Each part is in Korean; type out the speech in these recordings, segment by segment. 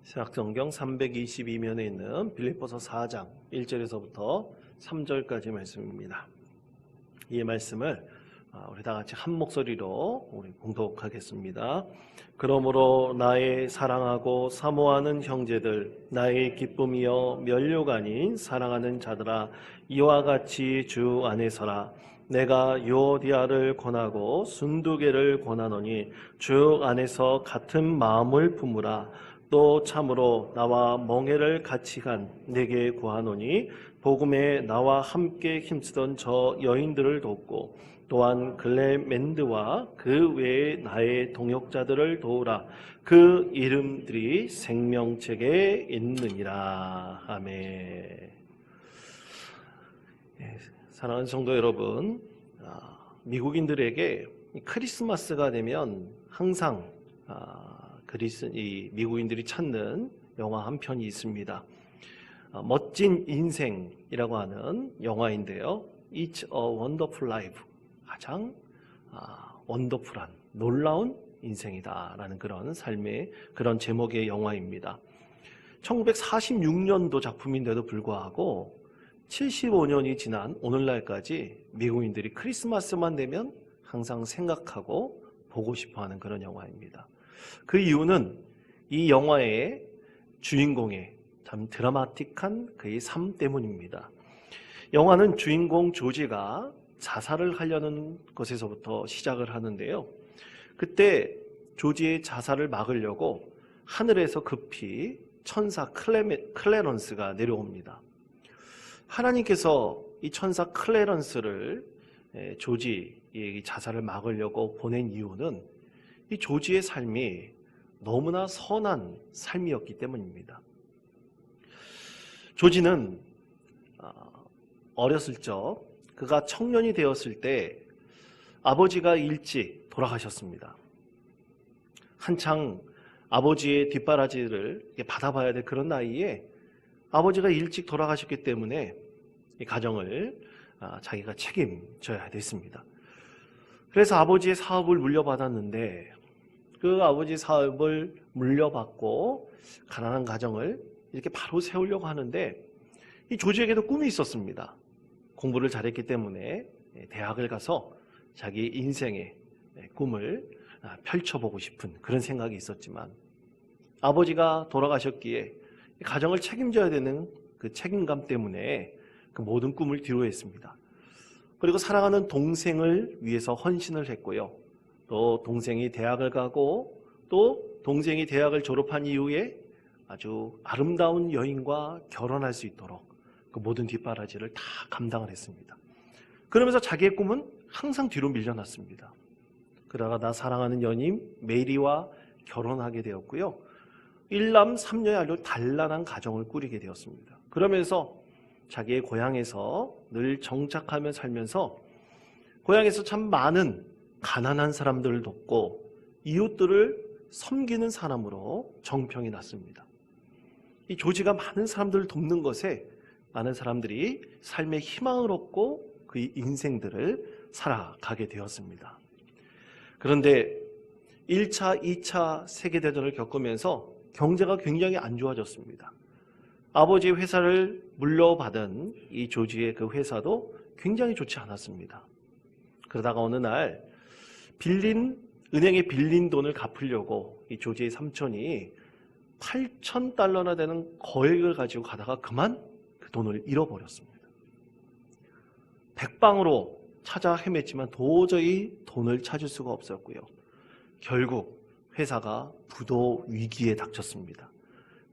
신약성경 322면에 있는 빌립보서 4장 1절에서부터 3절까지 말씀입니다. 이 말씀을 우리 다 같이 한 목소리로 우리 봉독하겠습니다. 그러므로 나의 사랑하고 사모하는 형제들, 나의 기쁨이여 면류가 아닌 사랑하는 자들아, 이와 같이 주 안에서라. 내가 유오디아를 권하고 순두개를 권하노니 주 안에서 같은 마음을 품으라. 또 참으로 나와 멍에를 같이 간 내게 구하노니 복음에 나와 함께 힘쓰던 저 여인들을 돕고 또한 글레멘드와 그 외에 나의 동역자들을 도우라. 그 이름들이 생명책에 있느니라. 아멘. 사랑하는 성도 여러분, 미국인들에게 크리스마스가 되면 항상 이 미국인들이 찾는 영화 한 편이 있습니다. 멋진 인생이라고 하는 영화인데요. It's a Wonderful Life. 가장 원더풀한, 놀라운 인생이다라는 그런 삶의 그런 제목의 영화입니다. 1946년도 작품인데도 불구하고 75년이 지난 오늘날까지 미국인들이 크리스마스만 되면 항상 생각하고 보고 싶어하는 그런 영화입니다. 그 이유는 이 영화의 주인공의 참 드라마틱한 그의 삶 때문입니다. 영화는 주인공 조지가 자살을 하려는 것에서부터 시작을 하는데요. 그때 조지의 자살을 막으려고 하늘에서 급히 천사 클레런스가 내려옵니다. 하나님께서 이 천사 클레런스를 조지의 자살을 막으려고 보낸 이유는 이 조지의 삶이 너무나 선한 삶이었기 때문입니다. 조지는 어렸을 적 그가 청년이 되었을 때 아버지가 일찍 돌아가셨습니다. 한창 아버지의 뒷바라지를 받아봐야 될 그런 나이에 아버지가 일찍 돌아가셨기 때문에 이 가정을 자기가 책임져야 됐습니다. 그래서 아버지의 사업을 물려받았는데 그 아버지 사업을 물려받고 가난한 가정을 이렇게 바로 세우려고 하는데 이 조지에게도 꿈이 있었습니다. 공부를 잘했기 때문에 대학을 가서 자기 인생의 꿈을 펼쳐보고 싶은 그런 생각이 있었지만 아버지가 돌아가셨기에 가정을 책임져야 되는 그 책임감 때문에 그 모든 꿈을 뒤로 했습니다. 그리고 사랑하는 동생을 위해서 헌신을 했고요. 또 동생이 대학을 가고 또 동생이 대학을 졸업한 이후에 아주 아름다운 여인과 결혼할 수 있도록 그 모든 뒷바라지를 다 감당을 했습니다. 그러면서 자기의 꿈은 항상 뒤로 밀려났습니다. 그러다가 나 사랑하는 연인 메리와 결혼하게 되었고요. 1남 3녀의 아주 단란한 가정을 꾸리게 되었습니다. 그러면서 자기의 고향에서 늘 정착하며 살면서 고향에서 참 많은 가난한 사람들을 돕고 이웃들을 섬기는 사람으로 정평이 났습니다. 이 조지가 많은 사람들을 돕는 것에 많은 사람들이 삶의 희망을 얻고 그의 인생들을 살아가게 되었습니다. 그런데 1차, 2차 세계대전을 겪으면서 경제가 굉장히 안 좋아졌습니다. 아버지의 회사를 물려받은 이 조지의 그 회사도 굉장히 좋지 않았습니다. 그러다가 어느 날 은행에 빌린 돈을 갚으려고 이 조지의 삼촌이 $8,000나 되는 거액을 가지고 가다가 그만 그 돈을 잃어버렸습니다. 백방으로 찾아 헤맸지만 도저히 돈을 찾을 수가 없었고요. 결국 회사가 부도 위기에 닥쳤습니다.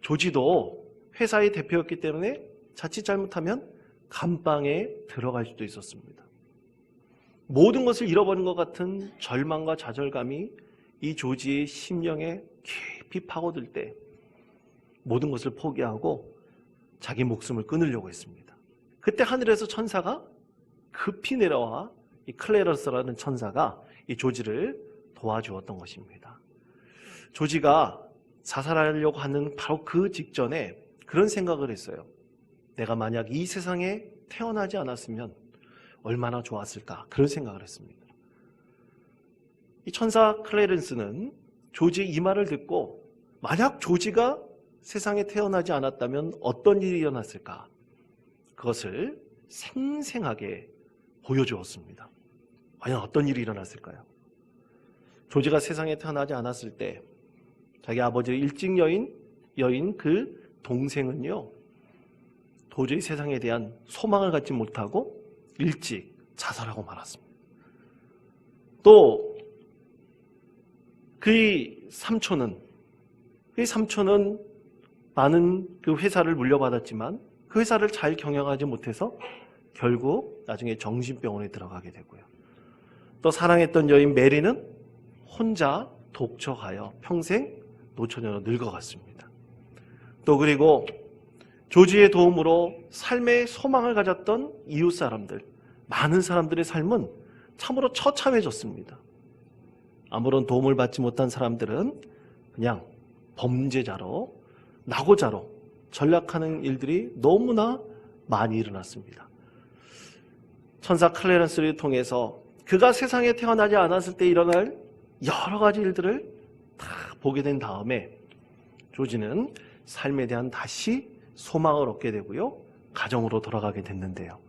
조지도 회사의 대표였기 때문에 자칫 잘못하면 감방에 들어갈 수도 있었습니다. 모든 것을 잃어버린 것 같은 절망과 좌절감이 이 조지의 심령에 깊이 파고들 때 모든 것을 포기하고 자기 목숨을 끊으려고 했습니다. 그때 하늘에서 천사가 급히 내려와 이 클레런스라는 천사가 이 조지를 도와주었던 것입니다. 조지가 자살하려고 하는 바로 그 직전에 그런 생각을 했어요. 내가 만약 이 세상에 태어나지 않았으면 얼마나 좋았을까, 그런 생각을 했습니다. 이 천사 클레런스는 조지의 이 말을 듣고 만약 조지가 세상에 태어나지 않았다면 어떤 일이 일어났을까? 그것을 생생하게 보여주었습니다. 과연 어떤 일이 일어났을까요? 조지가 세상에 태어나지 않았을 때 자기 아버지의 일찍 여인 그 동생은요, 도저히 세상에 대한 소망을 갖지 못하고 일찍 자살하고 말았습니다. 또 그의 삼촌은 많은 그 회사를 물려받았지만 그 회사를 잘 경영하지 못해서 결국 나중에 정신병원에 들어가게 되고요. 또 사랑했던 여인 메리는 혼자 독촉하여 평생 노처녀로 늙어갔습니다. 또 그리고 조지의 도움으로 삶의 소망을 가졌던 이웃 사람들, 많은 사람들의 삶은 참으로 처참해졌습니다. 아무런 도움을 받지 못한 사람들은 그냥 범죄자로, 낙오자로 전락하는 일들이 너무나 많이 일어났습니다. 천사 클래런스를 통해서 그가 세상에 태어나지 않았을 때 일어날 여러 가지 일들을 다 보게 된 다음에 조지는 삶에 대한 다시 소망을 얻게 되고요. 가정으로 돌아가게 됐는데요.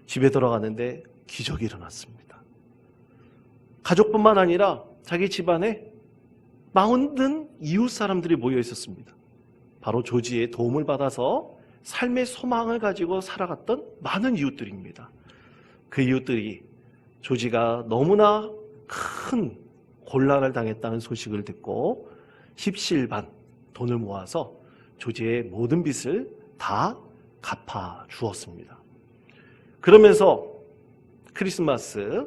집에 돌아가는데 기적이 일어났습니다. 가족뿐만 아니라 자기 집안에 많은 이웃 사람들이 모여 있었습니다. 바로 조지의 도움을 받아서 삶의 소망을 가지고 살아갔던 많은 이웃들입니다. 그 이웃들이 조지가 너무나 큰 곤란을 당했다는 소식을 듣고 십시일반 돈을 모아서 조지의 모든 빚을 다 갚아 주었습니다. 그러면서 크리스마스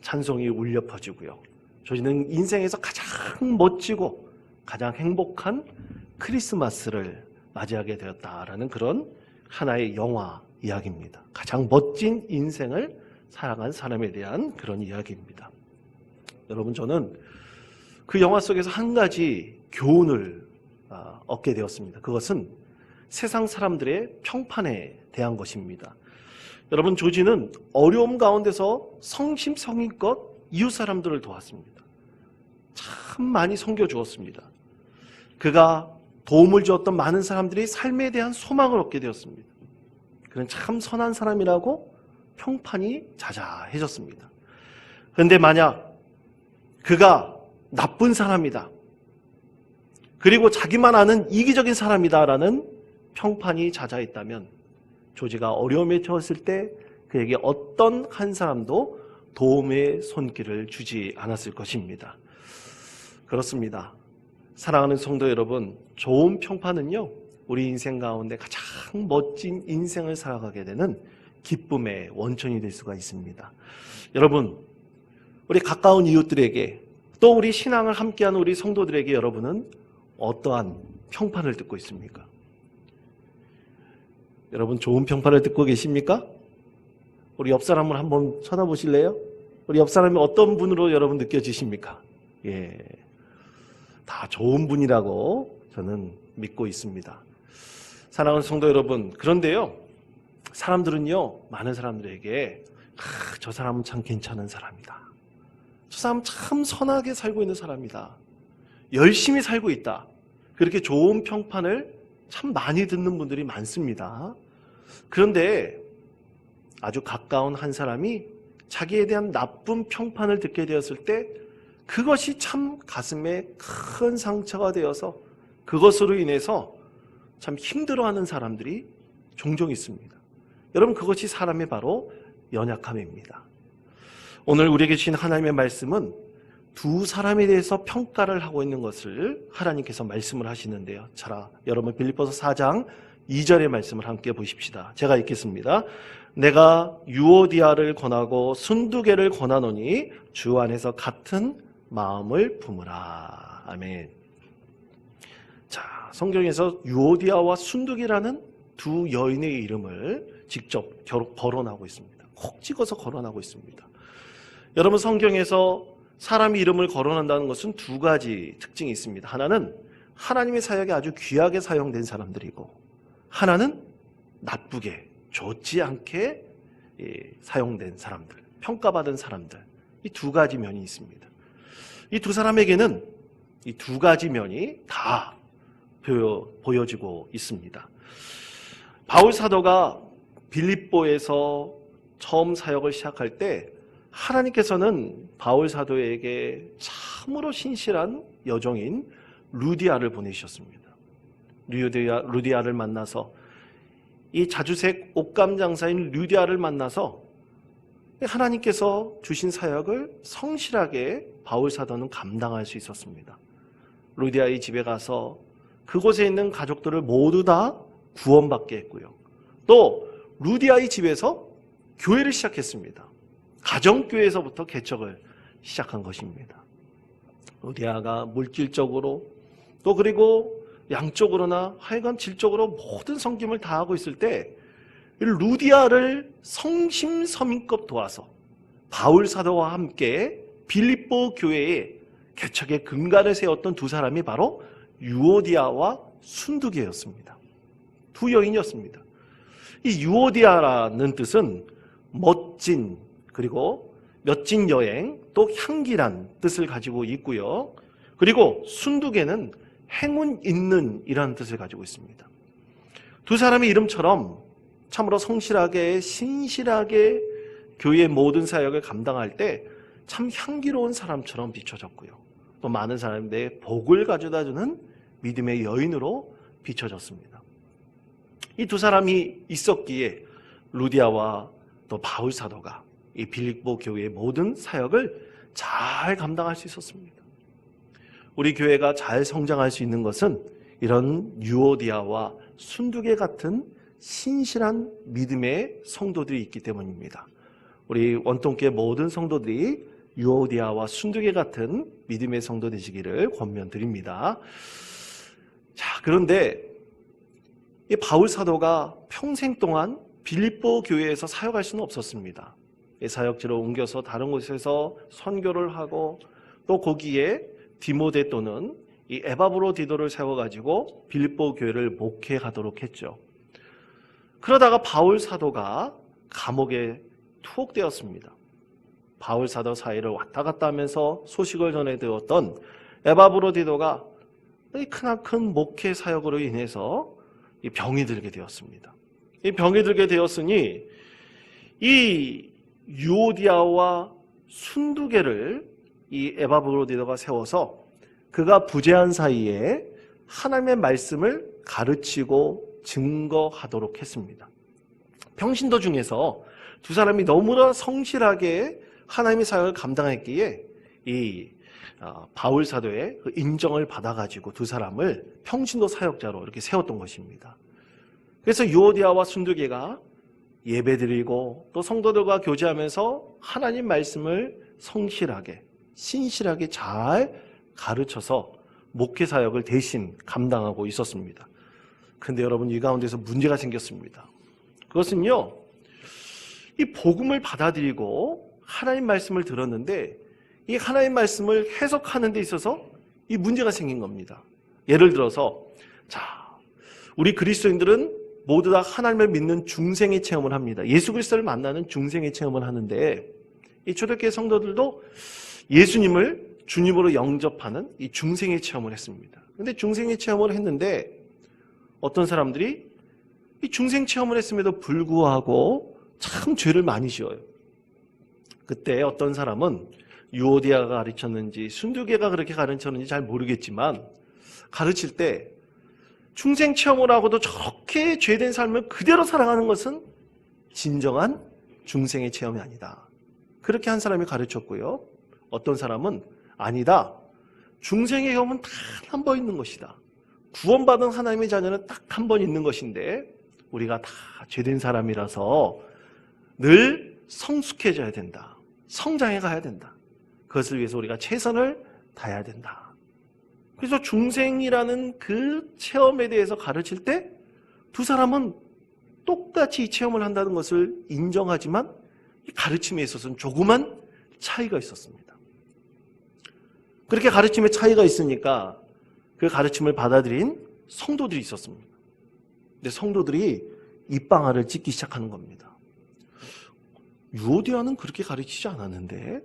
찬송이 울려 퍼지고요. 조지는 인생에서 가장 멋지고 가장 행복한 크리스마스를 맞이하게 되었다라는 그런 하나의 영화 이야기입니다. 가장 멋진 인생을 살아간 사람에 대한 그런 이야기입니다. 여러분, 저는 그 영화 속에서 한 가지 교훈을 얻게 되었습니다. 그것은 세상 사람들의 평판에 대한 것입니다. 여러분, 조지는 어려움 가운데서 성심성의껏 이웃 사람들을 도왔습니다. 참 많이 섬겨주었습니다. 그가 도움을 주었던 많은 사람들이 삶에 대한 소망을 얻게 되었습니다. 그는 참 선한 사람이라고 평판이 자자해졌습니다. 그런데 만약 그가 나쁜 사람이다, 그리고 자기만 아는 이기적인 사람이다라는 평판이 자자했다면 조지가 어려움에 처했을 때 그에게 어떤 한 사람도 도움의 손길을 주지 않았을 것입니다. 그렇습니다. 사랑하는 성도 여러분, 좋은 평판은요, 우리 인생 가운데 가장 멋진 인생을 살아가게 되는 기쁨의 원천이 될 수가 있습니다. 여러분, 우리 가까운 이웃들에게, 또 우리 신앙을 함께하는 우리 성도들에게 여러분은 어떠한 평판을 듣고 있습니까? 여러분, 좋은 평판을 듣고 계십니까? 우리 옆 사람을 한번 쳐다보실래요? 우리 옆 사람이 어떤 분으로 여러분 느껴지십니까? 예, 다 좋은 분이라고 저는 믿고 있습니다. 사랑하는 성도 여러분, 그런데요, 사람들은요, 많은 사람들에게 저 사람은 참 괜찮은 사람이다, 저 사람은 참 선하게 살고 있는 사람이다, 열심히 살고 있다, 그렇게 좋은 평판을 참 많이 듣는 분들이 많습니다. 그런데 아주 가까운 한 사람이 자기에 대한 나쁜 평판을 듣게 되었을 때 그것이 참 가슴에 큰 상처가 되어서 그것으로 인해서 참 힘들어하는 사람들이 종종 있습니다. 여러분, 그것이 사람의 바로 연약함입니다. 오늘 우리에게 주신 하나님의 말씀은 두 사람에 대해서 평가를 하고 있는 것을 하나님께서 말씀을 하시는데요. 자, 여러분, 빌립보서 4장 2절의 말씀을 함께 보십시다. 제가 읽겠습니다. 내가 유오디아를 권하고 순두개를 권하노니 주 안에서 같은 마음을 품으라. 아멘. 자, 성경에서 유오디아와 순두기라는 두 여인의 이름을 직접 거론하고 있습니다. 콕 찍어서 거론하고 있습니다. 여러분, 성경에서 사람의 이름을 거론한다는 것은 두 가지 특징이 있습니다. 하나는 하나님의 사역에 아주 귀하게 사용된 사람들이고, 하나는 나쁘게, 좋지 않게 사용된 사람들, 평가받은 사람들, 이 두 가지 면이 있습니다. 이 두 사람에게는 이 두 가지 면이 다 보여지고 있습니다. 바울 사도가 빌립보에서 처음 사역을 시작할 때 하나님께서는 바울 사도에게 참으로 신실한 여종인 루디아를 보내주셨습니다. 루디아를 만나서 이 자주색 옷감 장사인 루디아를 만나서 하나님께서 주신 사역을 성실하게 바울 사도는 감당할 수 있었습니다. 루디아의 집에 가서 그곳에 있는 가족들을 모두 다 구원받게 했고요. 또 루디아의 집에서 교회를 시작했습니다. 가정교회에서부터 개척을 시작한 것입니다. 루디아가 물질적으로 또 그리고 양적으로나 하여간 질적으로 모든 섬김을 다하고 있을 때 루디아를 성심성의껏 도와서 바울 사도와 함께 빌립보 교회의 개척의 근간을 세웠던 두 사람이 바로 유오디아와 순두계였습니다. 두 여인이었습니다. 이 유오디아라는 뜻은 멋진 그리고 멋진 여행 또 향기란 뜻을 가지고 있고요. 그리고 순두계는 행운 있는 이라는 뜻을 가지고 있습니다. 두 사람의 이름처럼 참으로 성실하게 신실하게 교회의 모든 사역을 감당할 때 참 향기로운 사람처럼 비춰졌고요. 또 많은 사람들의 복을 가져다주는 믿음의 여인으로 비춰졌습니다. 이 두 사람이 있었기에 루디아와 또 바울 사도가 이 빌립보 교회의 모든 사역을 잘 감당할 수 있었습니다. 우리 교회가 잘 성장할 수 있는 것은 이런 유오디아와 순두계 같은 신실한 믿음의 성도들이 있기 때문입니다. 우리 원통교회 모든 성도들이 유오디아와 순두계 같은 믿음의 성도 되시기를 권면드립니다. 자, 그런데 이 바울 사도가 평생 동안 빌립보 교회에서 사역할 수는 없었습니다. 사역지로 옮겨서 다른 곳에서 선교를 하고 또 거기에 디모데 또는 이 에바브로디도를 세워가지고 빌립보 교회를 목회하도록 했죠. 그러다가 바울 사도가 감옥에 투옥되었습니다. 바울 사도 사이를 왔다 갔다 하면서 소식을 전해드렸던 에바브로디도가 이 크나큰 목회 사역으로 인해서 이 병이 들게 되었습니다. 이 병이 들게 되었으니 이 유오디아와 순두계를 이 에바브로디도가 세워서 그가 부재한 사이에 하나님의 말씀을 가르치고 증거하도록 했습니다. 평신도 중에서 두 사람이 너무나 성실하게 하나님의 사역을 감당했기에 이 바울 사도의 인정을 받아가지고 두 사람을 평신도 사역자로 이렇게 세웠던 것입니다. 그래서 유오디아와 순두계가 예배드리고 또 성도들과 교제하면서 하나님 말씀을 성실하게 신실하게 잘 가르쳐서 목회 사역을 대신 감당하고 있었습니다. 그런데 여러분, 이 가운데서 문제가 생겼습니다. 그것은요, 이 복음을 받아들이고 하나님 말씀을 들었는데 이 하나님 말씀을 해석하는 데 있어서 이 문제가 생긴 겁니다. 예를 들어서 우리 그리스도인들은 모두 다 하나님을 믿는 중생의 체험을 합니다. 예수 그리스도를 만나는 중생의 체험을 하는데 이 초대교회 성도들도 예수님을 주님으로 영접하는 이 중생의 체험을 했습니다. 그런데 중생의 체험을 했는데 어떤 사람들이 이 중생 체험을 했음에도 불구하고 참 죄를 많이 지어요. 그때 어떤 사람은 유오디아가 가르쳤는지 순두계가 그렇게 가르쳤는지 잘 모르겠지만 가르칠 때 중생 체험을 하고도 저렇게 죄된 삶을 그대로 살아가는 것은 진정한 중생의 체험이 아니다. 그렇게 한 사람이 가르쳤고요. 어떤 사람은 아니다. 중생의 경험은 단 한 번 있는 것이다. 구원받은 하나님의 자녀는 딱 한 번 있는 것인데 우리가 다 죄된 사람이라서 늘 성숙해져야 된다. 성장해 가야 된다. 그것을 위해서 우리가 최선을 다해야 된다. 그래서 중생이라는 그 체험에 대해서 가르칠 때 두 사람은 똑같이 이 체험을 한다는 것을 인정하지만 이 가르침에 있어서는 조그만 차이가 있었습니다. 그렇게 가르침에 차이가 있으니까 그 가르침을 받아들인 성도들이 있었습니다. 근데 성도들이 입방아를 찢기 시작하는 겁니다. 유오디아는 그렇게 가르치지 않았는데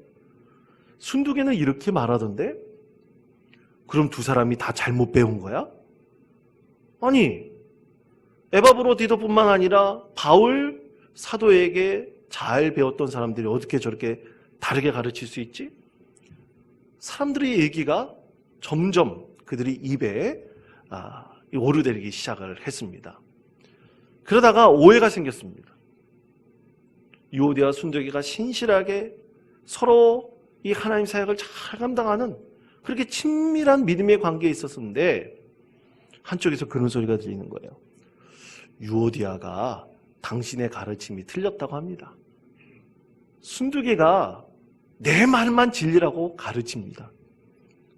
순두계는 이렇게 말하던데 그럼 두 사람이 다 잘못 배운 거야? 아니, 에바브로디도뿐만 아니라 바울 사도에게 잘 배웠던 사람들이 어떻게 저렇게 다르게 가르칠 수 있지? 사람들의 얘기가 점점 그들이 입에 오르내리기 시작을 했습니다. 그러다가 오해가 생겼습니다. 유오디아와 순두개가 신실하게 서로 이 하나님 사역을 잘 감당하는 그렇게 친밀한 믿음의 관계에 있었는데 한쪽에서 그런 소리가 들리는 거예요. 유오디아가 당신의 가르침이 틀렸다고 합니다. 순두개가 내 말만 진리라고 가르칩니다.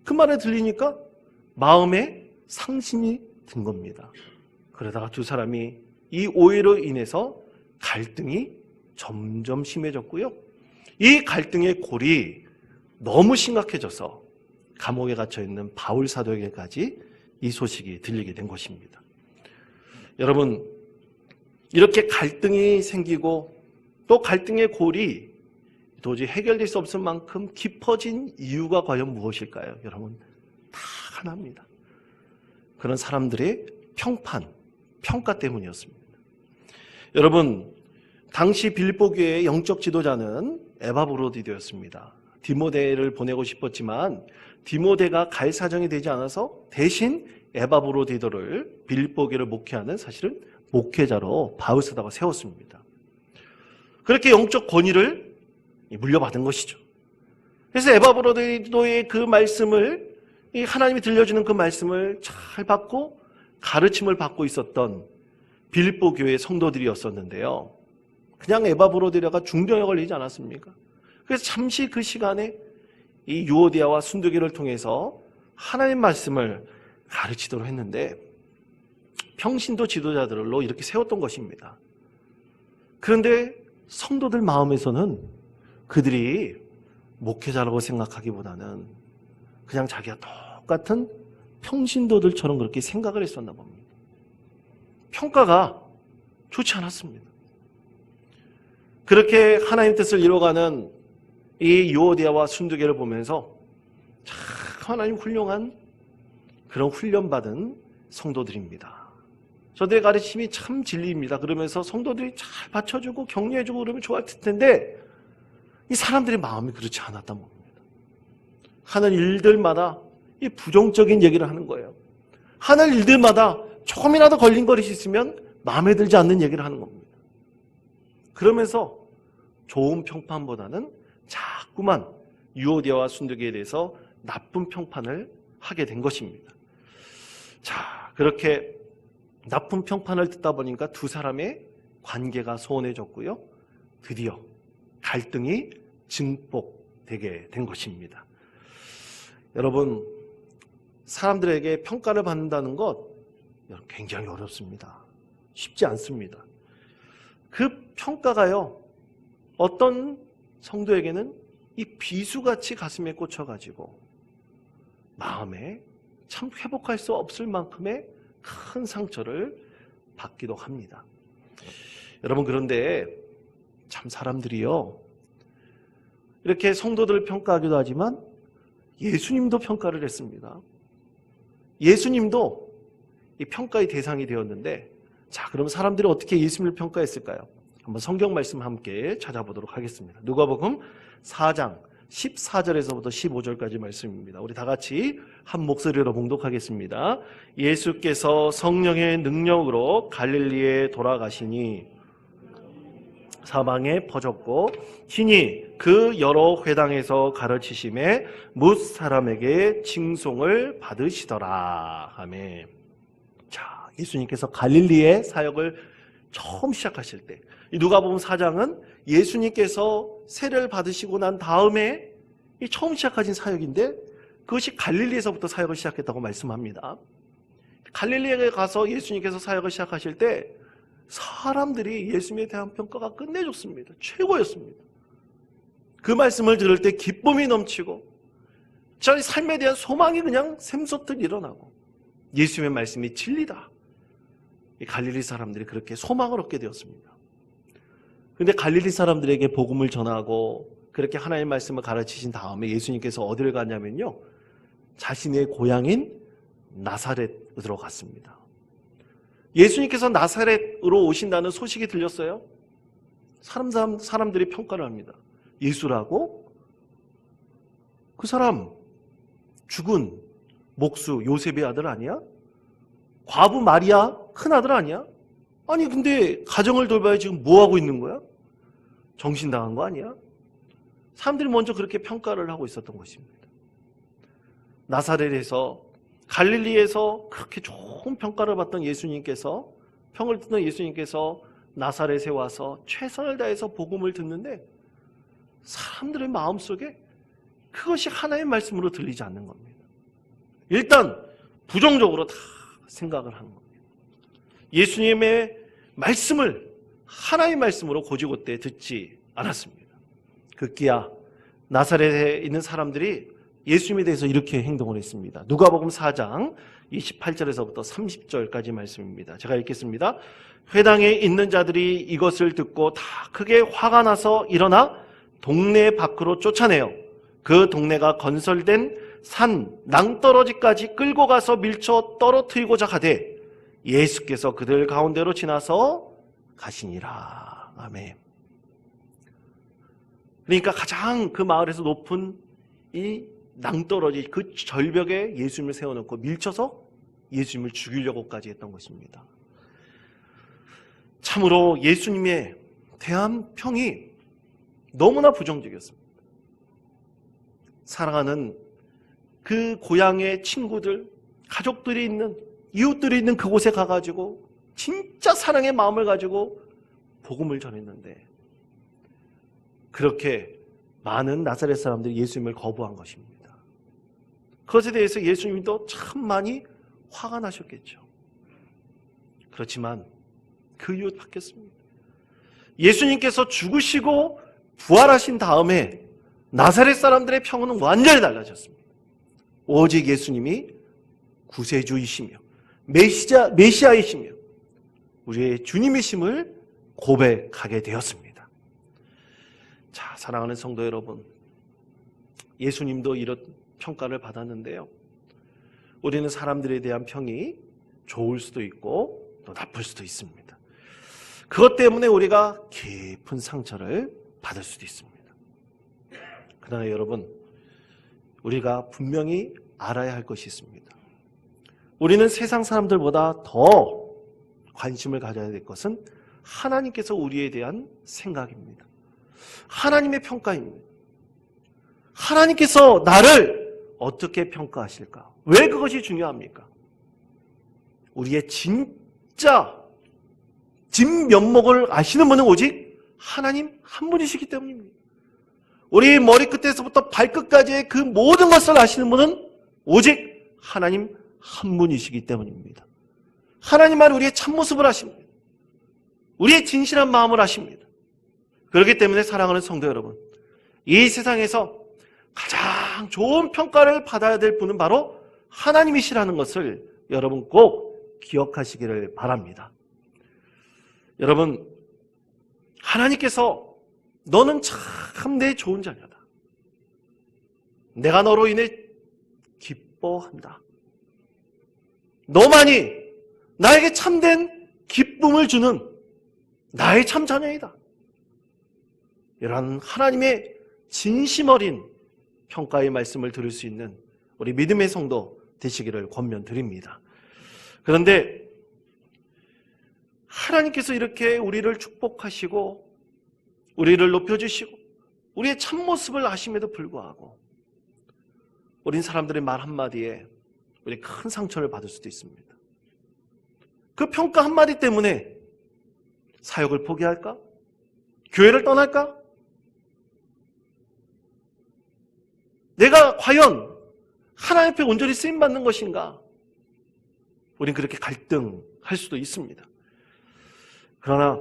그 말에 들리니까 마음에 상심이 든 겁니다. 그러다가 두 사람이 이 오해로 인해서 갈등이 점점 심해졌고요. 이 갈등의 골이 너무 심각해져서 감옥에 갇혀있는 바울 사도에게까지 이 소식이 들리게 된 것입니다. 여러분, 이렇게 갈등이 생기고 또 갈등의 골이 도저히 해결될 수 없을 만큼 깊어진 이유가 과연 무엇일까요? 여러분, 다 하나입니다. 그런 사람들의 평가 때문이었습니다. 여러분, 당시 빌립보 교회의 영적 지도자는 에바브로디도였습니다. 디모데를 보내고 싶었지만 디모데가 갈 사정이 되지 않아서 대신 에바브로디도를 빌립보 교회를 목회하는 사실은 목회자로 바울 사도가 세웠습니다. 그렇게 영적 권위를 물려받은 것이죠. 그래서 에바브로디도의 그 말씀을 하나님이 들려주는 그 말씀을 잘 받고 가르침을 받고 있었던 빌립보 교회의 성도들이었었는데요. 그냥 에바브로디도가 중병에 걸리지 않았습니까? 그래서 잠시 그 시간에 이 유오디아와 순두개를 통해서 하나님 말씀을 가르치도록 했는데 평신도 지도자들로 이렇게 세웠던 것입니다. 그런데 성도들 마음에서는 그들이 목회자라고 생각하기보다는 그냥 자기가 똑같은 평신도들처럼 그렇게 생각을 했었나 봅니다. 평가가 좋지 않았습니다. 그렇게 하나님 뜻을 이뤄가는 이 유오디아와 순두개를 보면서 참 하나님 훌륭한 그런 훈련받은 성도들입니다. 저들의 가르침이 참 진리입니다. 그러면서 성도들이 잘 받쳐주고 격려해주고 그러면 좋았을 텐데 이 사람들의 마음이 그렇지 않았단 말입니다. 하는 일들마다 이 부정적인 얘기를 하는 거예요. 하는 일들마다 조금이라도 걸린 것이 있으면 마음에 들지 않는 얘기를 하는 겁니다. 그러면서 좋은 평판보다는 자꾸만 유오디아와 순두개에 대해서 나쁜 평판을 하게 된 것입니다. 자, 그렇게 나쁜 평판을 듣다 보니까 두 사람의 관계가 소원해졌고요. 드디어 갈등이 증폭되게 된 것입니다. 여러분, 사람들에게 평가를 받는다는 것 굉장히 어렵습니다. 쉽지 않습니다. 그 평가가요, 어떤 성도에게는 이 비수같이 가슴에 꽂혀가지고 마음에 참 회복할 수 없을 만큼의 큰 상처를 받기도 합니다. 여러분, 그런데 참 사람들이요, 이렇게 성도들을 평가하기도 하지만 예수님도 평가를 했습니다. 예수님도 이 평가의 대상이 되었는데, 자, 그럼 사람들이 어떻게 예수님을 평가했을까요? 한번 성경 말씀 함께 찾아보도록 하겠습니다. 누가복음 4장 14절에서부터 15절까지 말씀입니다. 우리 다 같이 한 목소리로 봉독하겠습니다. 예수께서 성령의 능력으로 갈릴리에 돌아가시니 사방에 퍼졌고 친히 그 여러 회당에서 가르치심에 뭇 사람에게 칭송을 받으시더라. 아멘. 자, 예수님께서 갈릴리의 사역을 처음 시작하실 때, 누가복음 4장은 예수님께서 세례를 받으시고 난 다음에 처음 시작하신 사역인데 그것이 갈릴리에서부터 사역을 시작했다고 말씀합니다. 갈릴리에 가서 예수님께서 사역을 시작하실 때 사람들이 예수님에 대한 평가가 끝내줬습니다. 최고였습니다. 그 말씀을 들을 때 기쁨이 넘치고 저희 삶에 대한 소망이 그냥 샘솟듯 일어나고 예수님의 말씀이 진리다. 이 갈릴리 사람들이 그렇게 소망을 얻게 되었습니다. 그런데 갈릴리 사람들에게 복음을 전하고 그렇게 하나님의 말씀을 가르치신 다음에 예수님께서 어디를 갔냐면요, 자신의 고향인 나사렛으로 갔습니다. 예수님께서 나사렛으로 오신다는 소식이 들렸어요. 사람들이 평가를 합니다. 예수라고? 그 사람 죽은 목수 요셉의 아들 아니야? 과부 마리아 큰 아들 아니야? 아니 근데 가정을 돌봐야 지금 뭐하고 있는 거야? 정신당한 거 아니야? 사람들이 먼저 그렇게 평가를 하고 있었던 것입니다. 나사렛에서 갈릴리에서 그렇게 좋은 평가를 받던 예수님께서, 평을 듣던 예수님께서 나사렛에 와서 최선을 다해서 복음을 듣는데 사람들의 마음속에 그것이 하나의 말씀으로 들리지 않는 겁니다. 일단 부정적으로 다 생각을 하는 겁니다. 예수님의 말씀을 하나의 말씀으로 곧이곧대 듣지 않았습니다. 급기야 나사렛에 있는 사람들이 예수님에 대해서 이렇게 행동을 했습니다. 누가복음 4장 28절에서부터 30절까지 말씀입니다. 제가 읽겠습니다. 회당에 있는 자들이 이것을 듣고 다 크게 화가 나서 일어나 동네 밖으로 쫓아내어 그 동네가 건설된 산 낭떠러지까지 끌고 가서 밀쳐 떨어뜨리고자 하되 예수께서 그들 가운데로 지나서 가시니라. 아멘. 그러니까 가장 그 마을에서 높은 이 낭떠러지 그 절벽에 예수님을 세워놓고 밀쳐서 예수님을 죽이려고까지 했던 것입니다. 참으로 예수님에 대한 평이 너무나 부정적이었습니다. 사랑하는 그 고향의 친구들, 가족들이 있는, 이웃들이 있는 그곳에 가가지고 진짜 사랑의 마음을 가지고 복음을 전했는데 그렇게 많은 나사렛 사람들이 예수님을 거부한 것입니다. 그것에 대해서 예수님도 참 많이 화가 나셨겠죠. 그렇지만 그 이유 바뀌었습니다. 예수님께서 죽으시고 부활하신 다음에 나사렛 사람들의 평은 완전히 달라졌습니다. 오직 예수님이 구세주이시며 메시아이시며 우리의 주님이심을 고백하게 되었습니다. 자, 사랑하는 성도 여러분, 예수님도 이런 평가를 받았는데요. 우리는 사람들에 대한 평이 좋을 수도 있고 또 나쁠 수도 있습니다. 그것 때문에 우리가 깊은 상처를 받을 수도 있습니다. 그러나 여러분, 우리가 분명히 알아야 할 것이 있습니다. 우리는 세상 사람들보다 더 관심을 가져야 될 것은 하나님께서 우리에 대한 생각입니다. 하나님의 평가입니다. 하나님께서 나를 어떻게 평가하실까? 왜 그것이 중요합니까? 우리의 진짜 진면목을 아시는 분은 오직 하나님 한 분이시기 때문입니다. 우리 머리끝에서부터 발끝까지의 그 모든 것을 아시는 분은 오직 하나님 한 분이시기 때문입니다. 하나님만 우리의 참모습을 아십니다. 우리의 진실한 마음을 아십니다. 그렇기 때문에 사랑하는 성도 여러분, 이 세상에서 가장 좋은 평가를 받아야 될 분은 바로 하나님이시라는 것을 여러분 꼭 기억하시기를 바랍니다. 여러분, 하나님께서 너는 참 내 좋은 자녀다. 내가 너로 인해 기뻐한다. 너만이 나에게 참된 기쁨을 주는 나의 참 자녀이다. 이런 하나님의 진심 어린 평가의 말씀을 들을 수 있는 우리 믿음의 성도 되시기를 권면드립니다. 그런데 하나님께서 이렇게 우리를 축복하시고 우리를 높여주시고 우리의 참모습을 아심에도 불구하고 우린 사람들의 말 한마디에 우리 큰 상처를 받을 수도 있습니다. 그 평가 한마디 때문에 사역을 포기할까? 교회를 떠날까? 내가 과연 하나님 앞에 온전히 쓰임받는 것인가? 우린 그렇게 갈등할 수도 있습니다. 그러나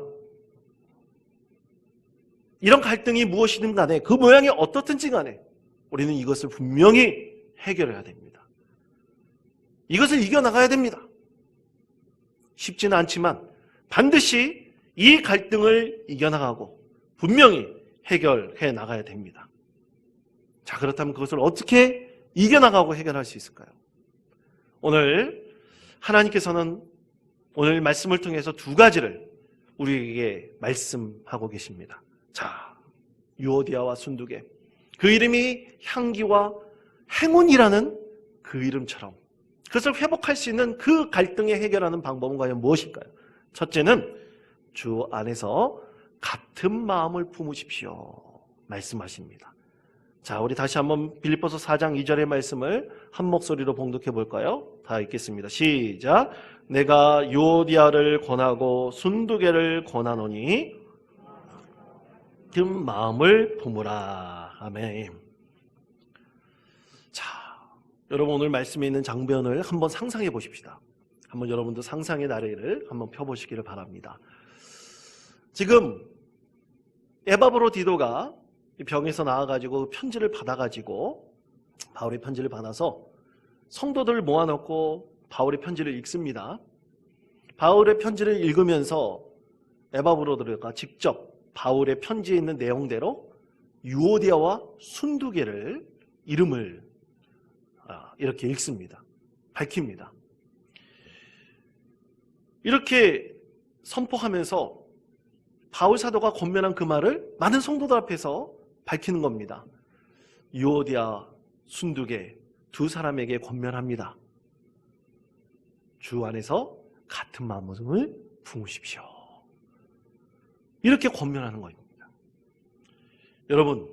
이런 갈등이 무엇이든 간에 그 모양이 어떻든지 간에 우리는 이것을 분명히 해결해야 됩니다. 이것을 이겨나가야 됩니다. 쉽지는 않지만 반드시 이 갈등을 이겨나가고 분명히 해결해 나가야 됩니다. 자, 그렇다면 그것을 어떻게 이겨나가고 해결할 수 있을까요? 오늘 하나님께서는 오늘 말씀을 통해서 두 가지를 우리에게 말씀하고 계십니다. 자, 유오디아와 순두계, 그 이름이 향기와 행운이라는 그 이름처럼 그것을 회복할 수 있는 그 갈등에 해결하는 방법은 과연 무엇일까요? 첫째는 주 안에서 같은 마음을 품으십시오 말씀하십니다. 자, 우리 다시 한번 빌립보서 4장 2절의 말씀을 한 목소리로 봉독해 볼까요? 다 읽겠습니다. 시작. 내가 유오디아를 권하고 순두계를 권하노니 같은 마음을 품으라. 아멘. 자, 여러분 오늘 말씀에 있는 장면을 한번 상상해 보십시다. 한번 여러분도 상상의 나래를 한번 펴보시기를 바랍니다. 지금 에바브로디도가 병에서 나와가지고 편지를 받아가지고 바울의 편지를 받아서 성도들을 모아놓고 바울의 편지를 읽습니다. 바울의 편지를 읽으면서 에바브로디도가 직접 바울의 편지에 있는 내용대로 유오디아와 순두계를 이름을 이렇게 읽습니다. 밝힙니다. 이렇게 선포하면서 바울 사도가 권면한 그 말을 많은 성도들 앞에서 밝히는 겁니다. 유오디아, 순두계 두 사람에게 권면합니다. 주 안에서 같은 마음을 품으십시오. 이렇게 권면하는 겁니다. 여러분,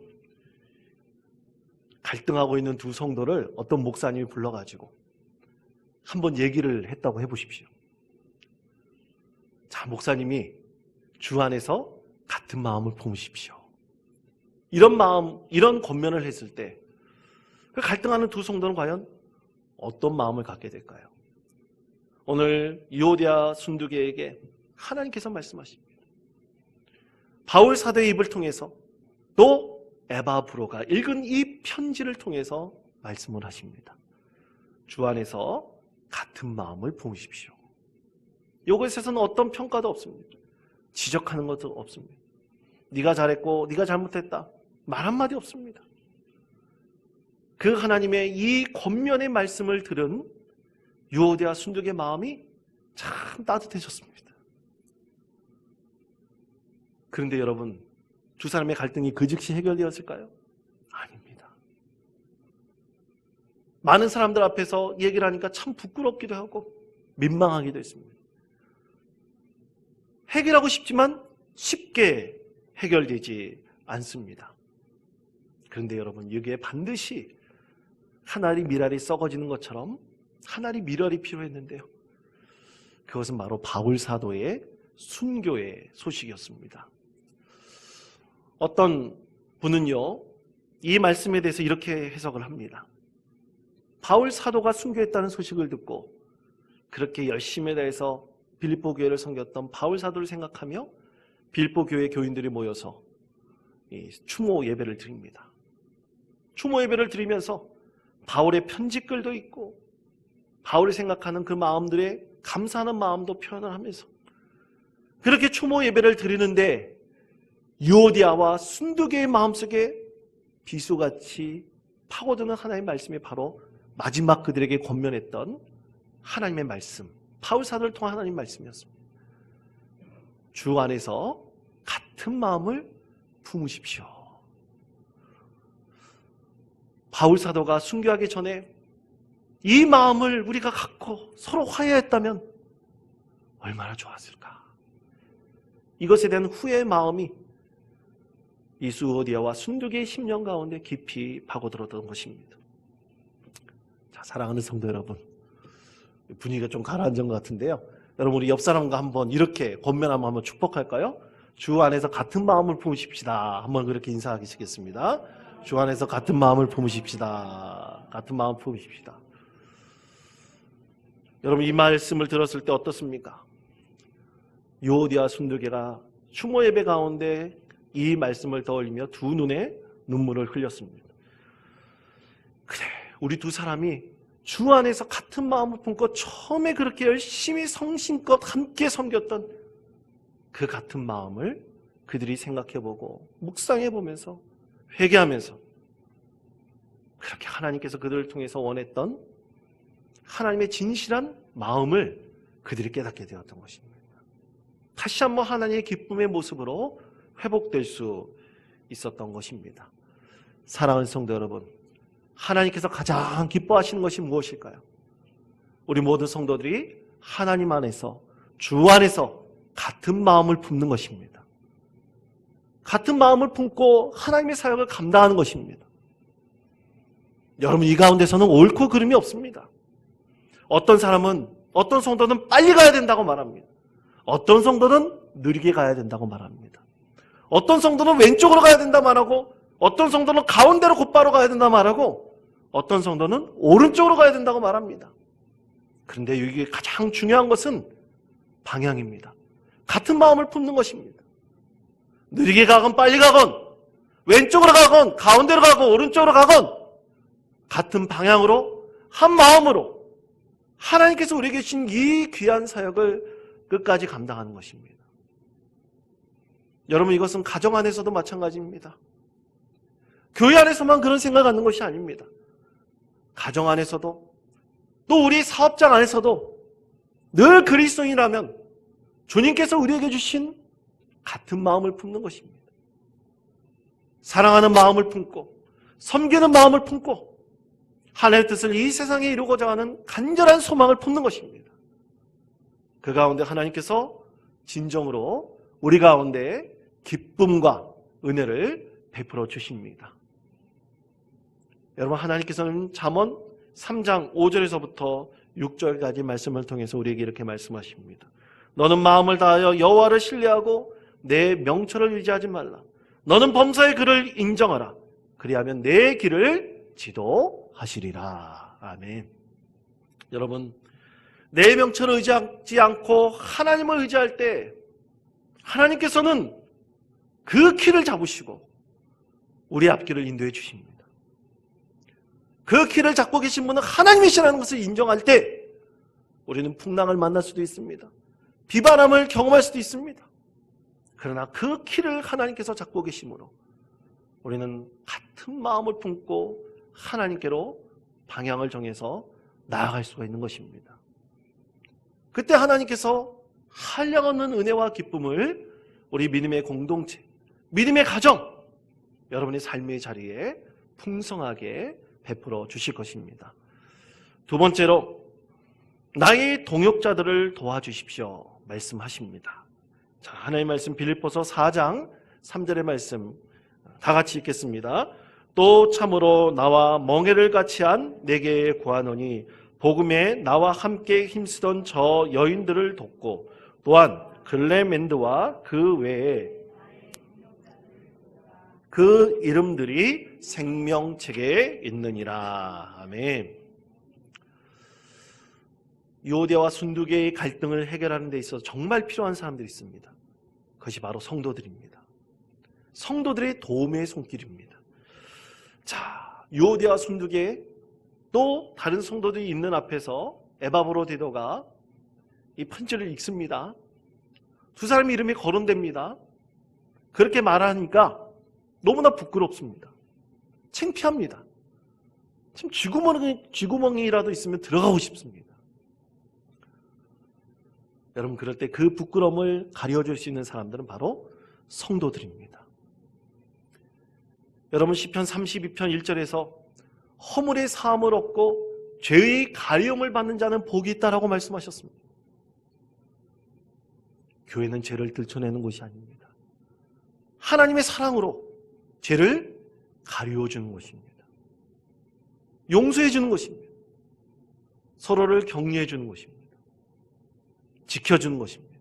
갈등하고 있는 두 성도를 어떤 목사님이 불러가지고 한번 얘기를 했다고 해보십시오. 자, 목사님이 주 안에서 같은 마음을 품으십시오. 이런 마음, 이런 권면을 했을 때 그 갈등하는 두 성도는 과연 어떤 마음을 갖게 될까요? 오늘 유오디아 순두계에게 하나님께서 말씀하십니다. 바울 사도의 입을 통해서 또 에바브로가 읽은 이 편지를 통해서 말씀을 하십니다. 주 안에서 같은 마음을 품으십시오. 이것에서는 어떤 평가도 없습니다. 지적하는 것도 없습니다. 네가 잘했고 네가 잘못했다 말 한마디 없습니다. 그 하나님의 이 권면의 말씀을 들은 유오디아 순두계 마음이 참 따뜻해졌습니다. 그런데 여러분, 두 사람의 갈등이 그 즉시 해결되었을까요? 아닙니다. 많은 사람들 앞에서 얘기를 하니까 참 부끄럽기도 하고 민망하기도 했습니다. 해결하고 싶지만 쉽게 해결되지 않습니다. 그런데 여러분, 여기에 반드시 한 알이 밀알이 썩어지는 것처럼 한 알이 밀알이 필요했는데요. 그것은 바로 바울 사도의 순교의 소식이었습니다. 어떤 분은요, 이 말씀에 대해서 이렇게 해석을 합니다. 바울 사도가 순교했다는 소식을 듣고 그렇게 열심히 다해서 빌립보 교회를 섬겼던 바울 사도를 생각하며 빌립보 교회 교인들이 모여서 추모 예배를 드립니다. 추모 예배를 드리면서 바울의 편지글도 있고 바울이 생각하는 그 마음들의 감사하는 마음도 표현을 하면서 그렇게 추모 예배를 드리는데 유오디아와 순두계의 마음속에 비수같이 파고드는 하나님의 말씀이 바로 마지막 그들에게 권면했던 하나님의 말씀, 바울 사도를 통한 하나님의 말씀이었습니다. 주 안에서 같은 마음을 품으십시오. 바울 사도가 순교하기 전에 이 마음을 우리가 갖고 서로 화해했다면 얼마나 좋았을까. 이것에 대한 후회의 마음이 이 유오디아와 순두계의 심령 가운데 깊이 파고들었던 것입니다. 자, 사랑하는 성도 여러분, 분위기가 좀 가라앉은 것 같은데요. 여러분, 우리 옆 사람과 한번 이렇게 권면하면 한번 축복할까요? 주 안에서 같은 마음을 품으십시다. 한번 그렇게 인사하시겠습니다. 주 안에서 같은 마음을 품으십시다. 같은 마음 품으십시다. 여러분, 이 말씀을 들었을 때 어떻습니까? 유오디아 순두계가 추모 예배 가운데 이 말씀을 떠올리며 두 눈에 눈물을 흘렸습니다. 그래, 우리 두 사람이 주 안에서 같은 마음을 품고 처음에 그렇게 열심히 성심껏 함께 섬겼던 그 같은 마음을 그들이 생각해보고 묵상해보면서 회개하면서 그렇게 하나님께서 그들을 통해서 원했던 하나님의 진실한 마음을 그들이 깨닫게 되었던 것입니다. 다시 한번 하나님의 기쁨의 모습으로 회복될 수 있었던 것입니다. 사랑하는 성도 여러분, 하나님께서 가장 기뻐하시는 것이 무엇일까요? 우리 모든 성도들이 하나님 안에서, 주 안에서 같은 마음을 품는 것입니다. 같은 마음을 품고 하나님의 사역을 감당하는 것입니다. 여러분, 이 가운데서는 옳고 그름이 없습니다. 어떤 사람은, 어떤 성도는 빨리 가야 된다고 말합니다. 어떤 성도는 느리게 가야 된다고 말합니다. 어떤 성도는 왼쪽으로 가야 된다 말하고, 어떤 성도는 가운데로 곧바로 가야 된다 말하고, 어떤 성도는 오른쪽으로 가야 된다고 말합니다. 그런데 여기 가장 중요한 것은 방향입니다. 같은 마음을 품는 것입니다. 느리게 가건 빨리 가건, 왼쪽으로 가건 가운데로 가건 오른쪽으로 가건 같은 방향으로, 한 마음으로 하나님께서 우리에게 주신 이 귀한 사역을 끝까지 감당하는 것입니다. 여러분, 이것은 가정 안에서도 마찬가지입니다. 교회 안에서만 그런 생각을 갖는 것이 아닙니다. 가정 안에서도, 또 우리 사업장 안에서도 늘 그리스도인이라면 주님께서 우리에게 주신 같은 마음을 품는 것입니다. 사랑하는 마음을 품고, 섬기는 마음을 품고, 하나님의 뜻을 이 세상에 이루고자 하는 간절한 소망을 품는 것입니다. 그 가운데 하나님께서 진정으로 우리 가운데 기쁨과 은혜를 베풀어 주십니다. 여러분, 하나님께서는 잠언 3장 5절에서부터 6절까지 말씀을 통해서 우리에게 이렇게 말씀하십니다. 너는 마음을 다하여 여호와를 신뢰하고 내 명철을 의지하지 말라. 너는 범사의 그를 인정하라. 그리하면 내 길을 지도하시리라. 아멘. 여러분, 내 명철을 의지하지 않고 하나님을 의지할 때 하나님께서는 그 길을 잡으시고 우리 앞길을 인도해 주십니다. 그 길을 잡고 계신 분은 하나님이시라는 것을 인정할 때 우리는 풍랑을 만날 수도 있습니다. 비바람을 경험할 수도 있습니다. 그러나 그 길을 하나님께서 잡고 계심으로 우리는 같은 마음을 품고 하나님께로 방향을 정해서 나아갈 수가 있는 것입니다. 그때 하나님께서 한량없는 은혜와 기쁨을 우리 믿음의 공동체, 믿음의 가정, 여러분의 삶의 자리에 풍성하게 베풀어 주실 것입니다. 두 번째로, 나의 동역자들을 도와주십시오 말씀하십니다. 자, 하나님의 말씀 빌립보서 4장 3절의 말씀 다 같이 읽겠습니다. 또 참으로 나와 멍에를 같이 한 내게 구하노니 복음에 나와 함께 힘쓰던 저 여인들을 돕고 또한 글레멘드와 그 외에 그 이름들이 생명책에 있느니라. 아멘. 유오디아와 순두계의 갈등을 해결하는 데 있어서 정말 필요한 사람들이 있습니다. 그것이 바로 성도들입니다. 성도들의 도움의 손길입니다. 자, 유오디아와 순두계, 또 다른 성도들이 있는 앞에서 에바브로디도가 이 편지를 읽습니다. 두 사람의 이름이 거론됩니다. 그렇게 말하니까 너무나 부끄럽습니다. 창피합니다. 지금 쥐구멍이라도 있으면 들어가고 싶습니다. 여러분, 그럴 때 그 부끄러움을 가려줄 수 있는 사람들은 바로 성도들입니다. 여러분, 시편 32편 1절에서 허물의 사함을 얻고 죄의 가리움을 받는 자는 복이 있다라고 말씀하셨습니다. 교회는 죄를 들춰내는 곳이 아닙니다. 하나님의 사랑으로 죄를 가리워주는 것입니다. 용서해주는 것입니다. 서로를 격려해주는 것입니다. 지켜주는 것입니다.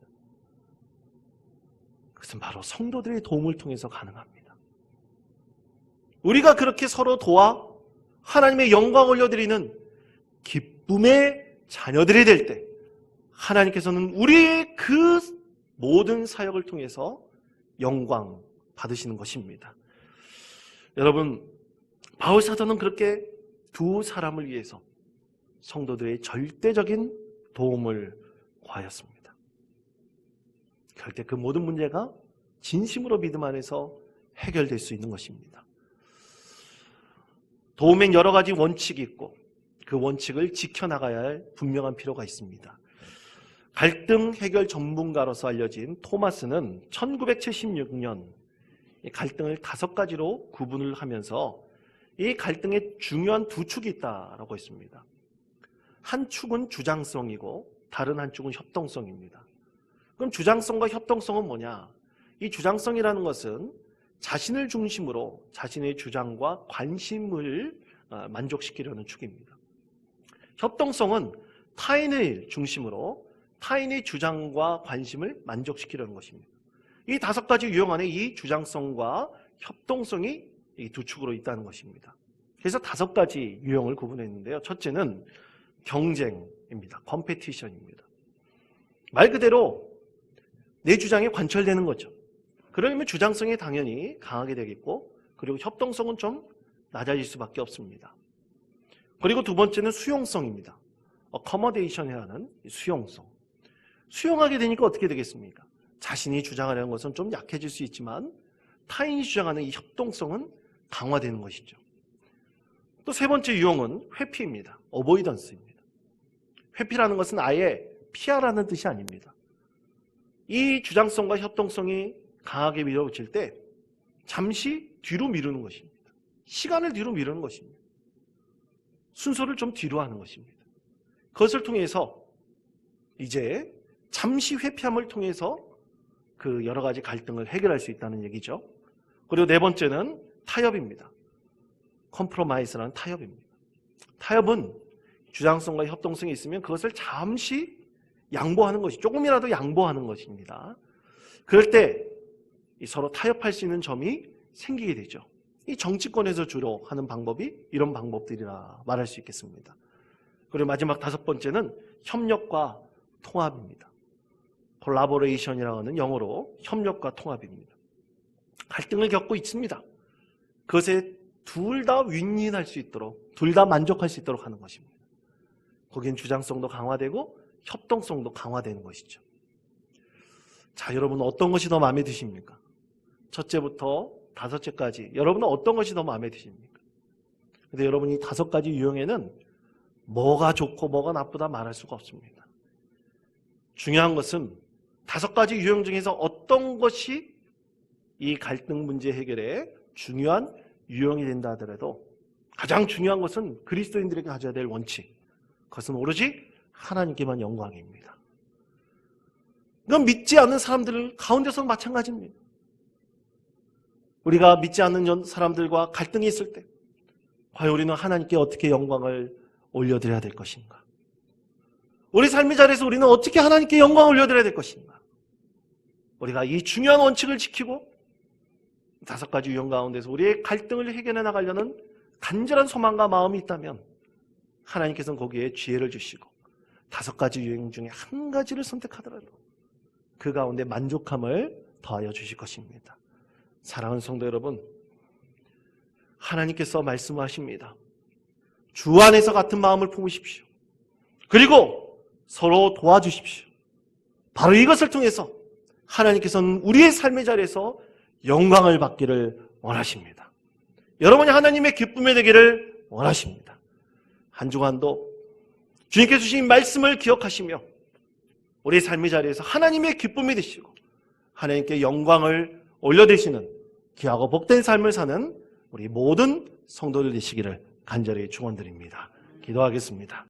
그것은 바로 성도들의 도움을 통해서 가능합니다. 우리가 그렇게 서로 도와 하나님의 영광 올려드리는 기쁨의 자녀들이 될 때 하나님께서는 우리의 그 모든 사역을 통해서 영광 받으시는 것입니다. 여러분, 바울 사도는 그렇게 두 사람을 위해서 성도들의 절대적인 도움을 구하였습니다. 그럴 때 그 모든 문제가 진심으로 믿음 안에서 해결될 수 있는 것입니다. 도움엔 여러 가지 원칙이 있고 그 원칙을 지켜나가야 할 분명한 필요가 있습니다. 갈등 해결 전문가로서 알려진 토마스는 1976년 갈등을 5가지로 구분을 하면서 이 갈등에 중요한 두 축이 있다라고 했습니다. 한 축은 주장성이고 다른 한 축은 협동성입니다. 그럼 주장성과 협동성은 뭐냐? 이 주장성이라는 것은 자신을 중심으로 자신의 주장과 관심을 만족시키려는 축입니다. 협동성은 타인을 중심으로 타인의 주장과 관심을 만족시키려는 것입니다. 이 5가지 유형 안에 이 주장성과 협동성이 이 두 축으로 있다는 것입니다. 그래서 5가지 유형을 구분했는데요. 첫째는 경쟁입니다. 컴페티션입니다. 말 그대로 내 주장에 관철되는 거죠. 그러려면 주장성이 당연히 강하게 되겠고, 그리고 협동성은 좀 낮아질 수밖에 없습니다. 그리고 두 번째는 수용성입니다. 어커머데이션이라 하는 수용성. 수용하게 되니까 어떻게 되겠습니까? 자신이 주장하려는 것은 좀 약해질 수 있지만 타인이 주장하는 이 협동성은 강화되는 것이죠. 또 세 번째 유형은 회피입니다. 어보이던스입니다. 회피라는 것은 아예 피하라는 뜻이 아닙니다. 이 주장성과 협동성이 강하게 밀어붙일 때 잠시 뒤로 미루는 것입니다. 시간을 뒤로 미루는 것입니다. 순서를 좀 뒤로 하는 것입니다. 그것을 통해서 이제 잠시 회피함을 통해서 그 여러 가지 갈등을 해결할 수 있다는 얘기죠. 그리고 네 번째는 타협입니다. 컴프로마이스라는 타협입니다. 타협은 주장성과 협동성이 있으면 그것을 잠시 양보하는 것이, 조금이라도 양보하는 것입니다. 그럴 때 서로 타협할 수 있는 점이 생기게 되죠. 이 정치권에서 주로 하는 방법이 이런 방법들이라 말할 수 있겠습니다. 그리고 마지막 5번째는 협력과 통합입니다. 콜라보레이션이라고 하는 영어로 협력과 통합입니다. 갈등을 겪고 있습니다. 그것에 둘 다 윈윈할 수 있도록, 둘 다 만족할 수 있도록 하는 것입니다. 거기엔 주장성도 강화되고 협동성도 강화되는 것이죠. 자, 여러분 어떤 것이 더 마음에 드십니까? 첫째부터 5째까지 여러분은 어떤 것이 더 마음에 드십니까? 근데 여러분이 5가지 유형에는 뭐가 좋고 뭐가 나쁘다 말할 수가 없습니다. 중요한 것은 5가지 유형 중에서 어떤 것이 이 갈등 문제 해결에 중요한 유형이 된다 하더라도 가장 중요한 것은 그리스도인들에게 가져야 될 원칙, 그것은 오로지 하나님께만 영광입니다. 그건 믿지 않는 사람들 가운데서 마찬가지입니다. 우리가 믿지 않는 사람들과 갈등이 있을 때 과연 우리는 하나님께 어떻게 영광을 올려드려야 될 것인가? 우리 삶의 자리에서 우리는 어떻게 하나님께 영광을 올려드려야 될 것인가? 우리가 이 중요한 원칙을 지키고 5가지 유형 가운데서 우리의 갈등을 해결해 나가려는 간절한 소망과 마음이 있다면 하나님께서는 거기에 지혜를 주시고 5가지 유형 중에 한 가지를 선택하더라도 그 가운데 만족함을 더하여 주실 것입니다. 사랑하는 성도 여러분, 하나님께서 말씀하십니다. 주 안에서 같은 마음을 품으십시오. 그리고 서로 도와주십시오. 바로 이것을 통해서 하나님께서는 우리의 삶의 자리에서 영광을 받기를 원하십니다. 여러분이 하나님의 기쁨이 되기를 원하십니다. 한 주간도 주님께서 주신 말씀을 기억하시며 우리 삶의 자리에서 하나님의 기쁨이 되시고 하나님께 영광을 올려드리시는 귀하고 복된 삶을 사는 우리 모든 성도들 되시기를 간절히 축원드립니다. 기도하겠습니다.